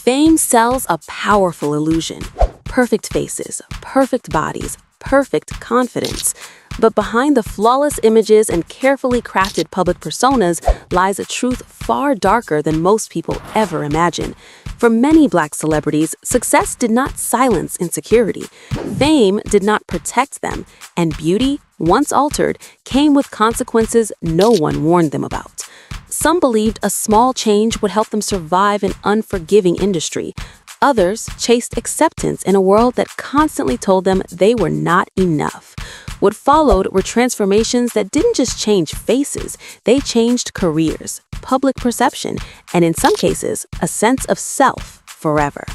Fame sells a powerful illusion. Perfect faces, perfect bodies, perfect confidence. But behind the flawless images and carefully crafted public personas lies a truth far darker than most people ever imagine. For many Black celebrities, success did not silence insecurity. Fame did not protect them, and beauty, once altered, came with consequences no one warned them about. Some believed a small change would help them survive an unforgiving industry. Others chased acceptance in a world that constantly told them they were not enough. What followed were transformations that didn't just change faces, they changed careers, public perception, and in some cases, a sense of self forever.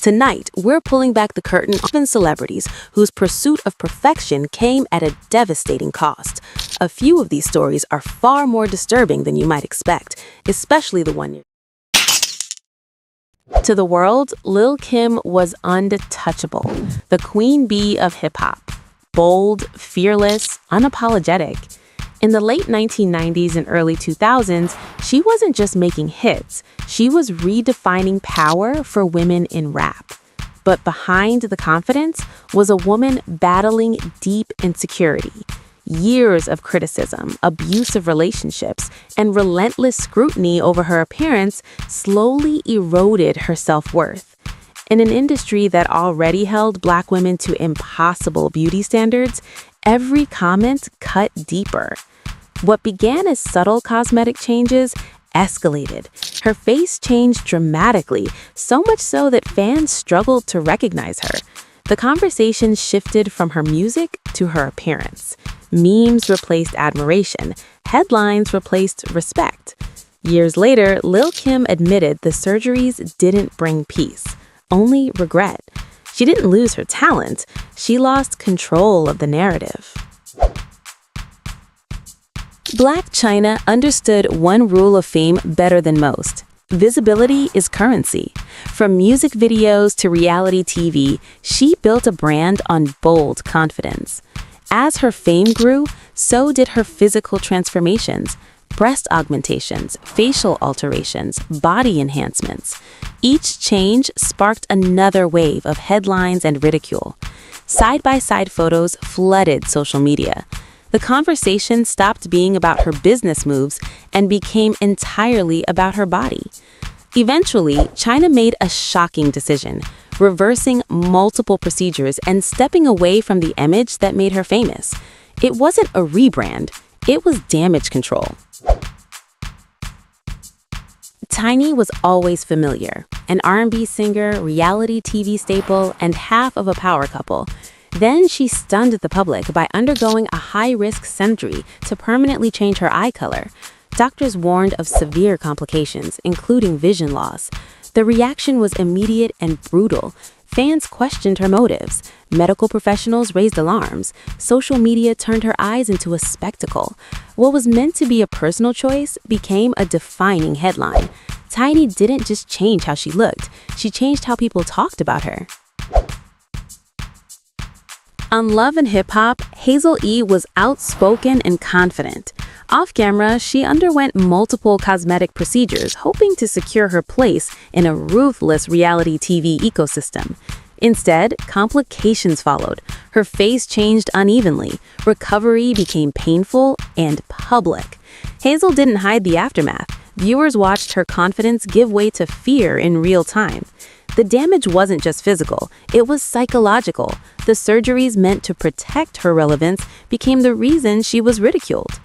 Tonight, we're pulling back the curtain on celebrities whose pursuit of perfection came at a devastating cost. A few of these stories are far more disturbing than you might expect, especially the one you're. To the world, Lil' Kim was untouchable, the queen bee of hip-hop. Bold, fearless, unapologetic. In the late 1990s and early 2000s, she wasn't just making hits, she was redefining power for women in rap. But behind the confidence was a woman battling deep insecurity. Years of criticism, abusive relationships, and relentless scrutiny over her appearance slowly eroded her self-worth. In an industry that already held Black women to impossible beauty standards, every comment cut deeper. What began as subtle cosmetic changes escalated. Her face changed dramatically, so much so that fans struggled to recognize her. The conversation shifted from her music to her appearance. Memes replaced admiration. Headlines replaced respect. Years later, Lil' Kim admitted the surgeries didn't bring peace, only regret. She didn't lose her talent. She lost control of the narrative. Blac Chyna understood one rule of fame better than most. Visibility is currency. From music videos to reality TV, she built a brand on bold confidence. As her fame grew, so did her physical transformations. Breast augmentations, facial alterations, body enhancements. Each change sparked another wave of headlines and ridicule. Side-by-side photos flooded social media. The conversation stopped being about her business moves and became entirely about her body. Eventually, Chyna made a shocking decision, reversing multiple procedures and stepping away from the image that made her famous. It wasn't a rebrand, it was damage control. Tiny was always familiar, an R&B singer, reality TV staple, and half of a power couple. Then she stunned the public by undergoing a high-risk surgery to permanently change her eye color. Doctors warned of severe complications, including vision loss. The reaction was immediate and brutal. Fans questioned her motives. Medical professionals raised alarms. Social media turned her eyes into a spectacle. What was meant to be a personal choice became a defining headline. Tiny didn't just change how she looked, she changed how people talked about her. On Love and Hip Hop, Hazel E. was outspoken and confident. Off-camera, she underwent multiple cosmetic procedures, hoping to secure her place in a ruthless reality TV ecosystem. Instead, complications followed. Her face changed unevenly, recovery became painful and public. Hazel didn't hide the aftermath. Viewers watched her confidence give way to fear in real time. The damage wasn't just physical, it was psychological. The surgeries meant to protect her relevance became the reason she was ridiculed.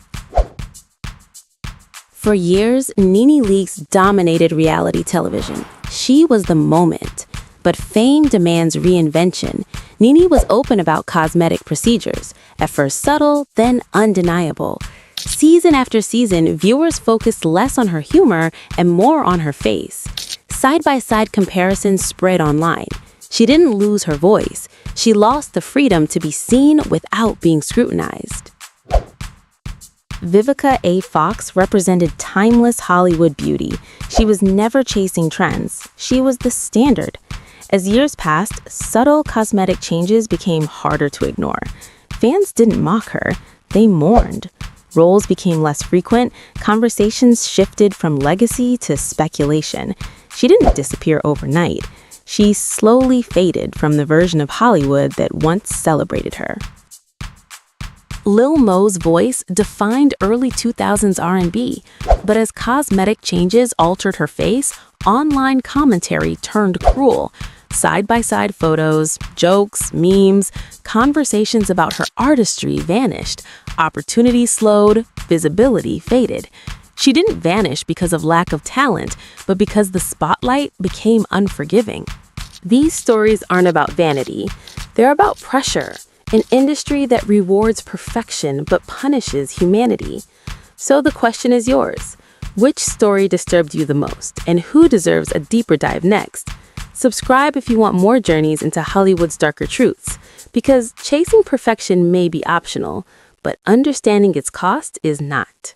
For years, NeNe Leakes dominated reality television. She was the moment. But fame demands reinvention. NeNe was open about cosmetic procedures, at first subtle, then undeniable. Season after season, viewers focused less on her humor and more on her face. Side-by-side comparisons spread online. She didn't lose her voice. She lost the freedom to be seen without being scrutinized. Vivica A. Fox represented timeless Hollywood beauty. She was never chasing trends. She was the standard. As years passed, subtle cosmetic changes became harder to ignore. Fans didn't mock her, they mourned. Roles became less frequent, conversations shifted from legacy to speculation. She didn't disappear overnight. She slowly faded from the version of Hollywood that once celebrated her. Lil Mo's voice defined early 2000s R&B, but as cosmetic changes altered her face, online commentary turned cruel. Side-by-side photos, jokes, memes, conversations about her artistry vanished. Opportunity slowed, visibility faded. She didn't vanish because of lack of talent, but because the spotlight became unforgiving. These stories aren't about vanity. They're about pressure, an industry that rewards perfection but punishes humanity. So the question is yours. Which story disturbed you the most, and who deserves a deeper dive next? Subscribe if you want more journeys into Hollywood's darker truths, because chasing perfection may be optional, but understanding its cost is not.